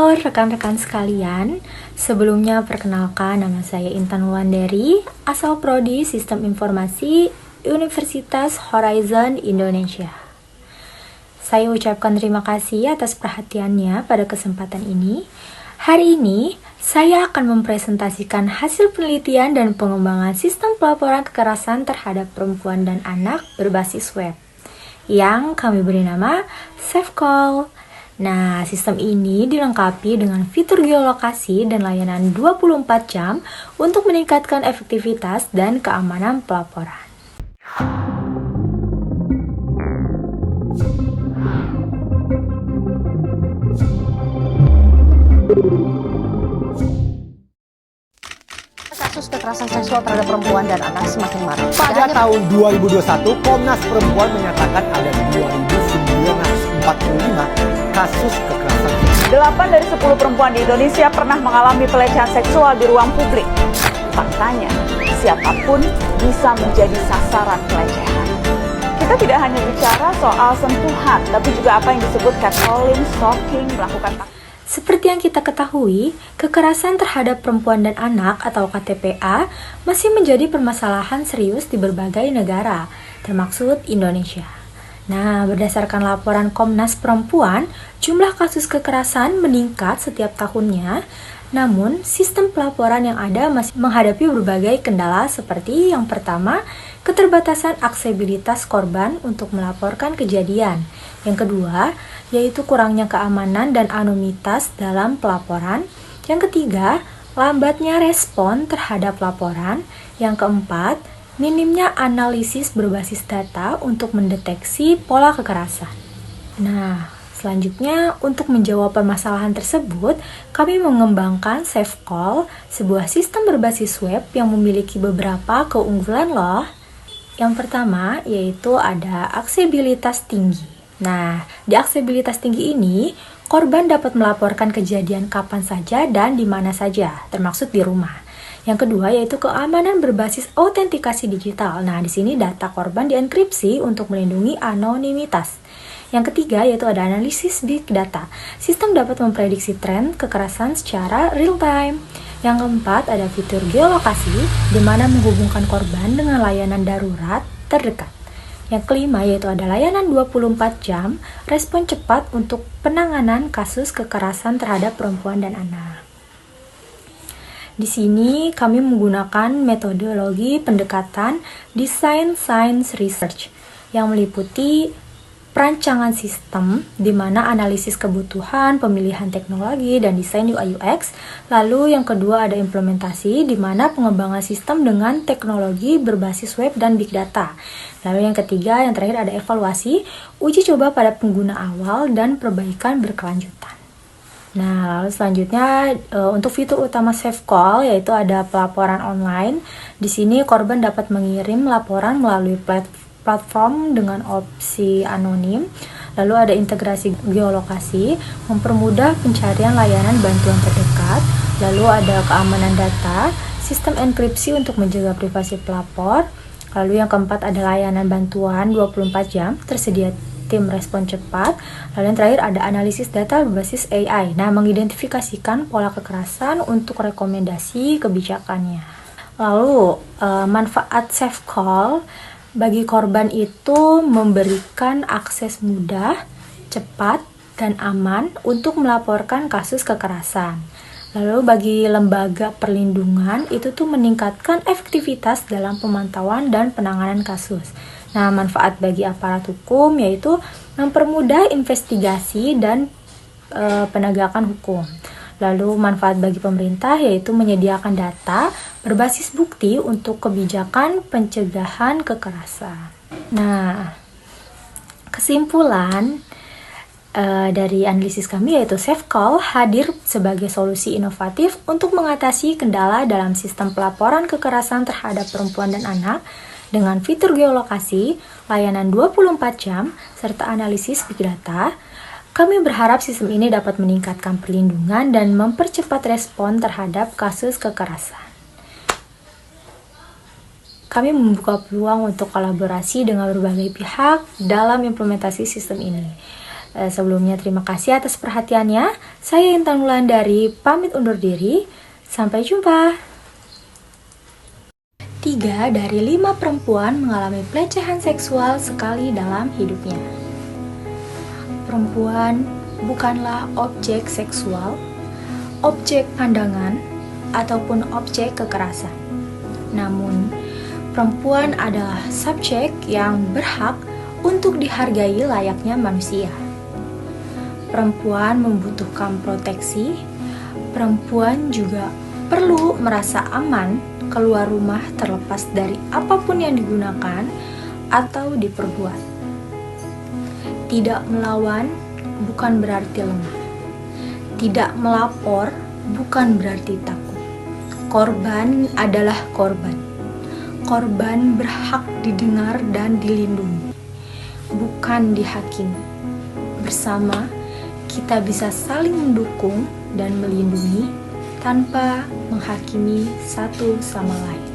Halo rekan-rekan sekalian, sebelumnya perkenalkan nama saya Intan Wulandari, asal Prodi Sistem Informasi Universitas Horizon Indonesia. Saya ucapkan terima kasih atas perhatiannya pada kesempatan ini. Hari ini, saya akan mempresentasikan hasil penelitian dan pengembangan sistem pelaporan kekerasan terhadap perempuan dan anak berbasis web, yang kami beri nama SafeCall. Nah, sistem ini dilengkapi dengan fitur geolokasi dan layanan 24 jam untuk meningkatkan efektivitas dan keamanan pelaporan. Kasus kekerasan seksual terhadap perempuan dan anak semakin marak. Pada tahun 2021, Komnas Perempuan menyatakan ada 2.945 kasus kekerasan. 8 dari 10 perempuan di Indonesia pernah mengalami pelecehan seksual di ruang publik. Faktanya, siapapun bisa menjadi sasaran pelecehan. Kita tidak hanya bicara soal sentuhan, tapi juga apa yang disebut catcalling, stalking, melakukan. Seperti yang kita ketahui, kekerasan terhadap perempuan dan anak atau KTPA masih menjadi permasalahan serius di berbagai negara, termasuk Indonesia. Nah, berdasarkan laporan Komnas Perempuan, jumlah kasus kekerasan meningkat setiap tahunnya. Namun, sistem pelaporan yang ada masih menghadapi berbagai kendala seperti yang pertama, keterbatasan aksesibilitas korban untuk melaporkan kejadian. Yang kedua, yaitu kurangnya keamanan dan anonimitas dalam pelaporan. Yang ketiga, lambatnya respon terhadap laporan. Yang keempat, minimnya analisis berbasis data untuk mendeteksi pola kekerasan. Nah, selanjutnya untuk menjawab permasalahan tersebut, kami mengembangkan SafeCall, sebuah sistem berbasis web yang memiliki beberapa keunggulan loh. Yang pertama, yaitu ada aksesibilitas tinggi. Nah, di aksesibilitas tinggi ini, korban dapat melaporkan kejadian kapan saja dan di mana saja, termasuk di rumah. Yang kedua yaitu keamanan berbasis autentikasi digital. Nah, di sini data korban dienkripsi untuk melindungi anonimitas. Yang ketiga yaitu ada analisis big data. Sistem dapat memprediksi tren kekerasan secara real time. Yang keempat ada fitur geolokasi di mana menghubungkan korban dengan layanan darurat terdekat. Yang kelima yaitu ada layanan 24 jam, respon cepat untuk penanganan kasus kekerasan terhadap perempuan dan anak. Di sini kami menggunakan metodologi pendekatan Design Science Research yang meliputi perancangan sistem di mana analisis kebutuhan, pemilihan teknologi, dan desain UI UX. Lalu yang kedua ada implementasi di mana pengembangan sistem dengan teknologi berbasis web dan big data. Lalu yang ketiga, yang terakhir ada evaluasi, uji coba pada pengguna awal, dan perbaikan berkelanjutan. Nah, lalu selanjutnya untuk fitur utama SafeCall yaitu ada pelaporan online. Di sini korban dapat mengirim laporan melalui platform dengan opsi anonim. Lalu ada integrasi geolokasi, mempermudah pencarian layanan bantuan terdekat. Lalu ada keamanan data, sistem enkripsi untuk menjaga privasi pelapor. Lalu yang keempat ada layanan bantuan 24 jam, tersedia tim respon cepat. Lalu yang terakhir ada analisis data berbasis AI. Nah, mengidentifikasikan pola kekerasan untuk rekomendasi kebijakannya. Lalu, manfaat SafeCall bagi korban itu memberikan akses mudah, cepat, dan aman untuk melaporkan kasus kekerasan. Lalu bagi lembaga perlindungan itu tuh meningkatkan efektivitas dalam pemantauan dan penanganan kasus. Nah, manfaat bagi aparat hukum yaitu mempermudah investigasi dan penegakan hukum. Lalu manfaat bagi pemerintah yaitu menyediakan data berbasis bukti untuk kebijakan pencegahan kekerasan. Nah, kesimpulan dari analisis kami yaitu SafeCall hadir sebagai solusi inovatif untuk mengatasi kendala dalam sistem pelaporan kekerasan terhadap perempuan dan anak dengan fitur geolokasi, layanan 24 jam, serta analisis big data. Kami berharap sistem ini dapat meningkatkan perlindungan dan mempercepat respon terhadap kasus kekerasan. Kami membuka peluang untuk kolaborasi dengan berbagai pihak dalam implementasi sistem ini. Sebelumnya terima kasih atas perhatiannya. Saya Intan Wulandari pamit undur diri. Sampai jumpa. 3 dari 5 perempuan mengalami pelecehan seksual sekali dalam hidupnya. Perempuan bukanlah objek seksual, objek pandangan, ataupun objek kekerasan. Namun, perempuan adalah subjek yang berhak untuk dihargai layaknya manusia. Perempuan membutuhkan proteksi. Perempuan juga perlu merasa aman keluar rumah terlepas dari apapun yang digunakan atau diperbuat. Tidak melawan bukan berarti lemah. Tidak melapor bukan berarti takut. Korban adalah korban. Korban berhak didengar dan dilindungi, bukan dihakimi. Bersama, kita bisa saling mendukung dan melindungi tanpa menghakimi satu sama lain.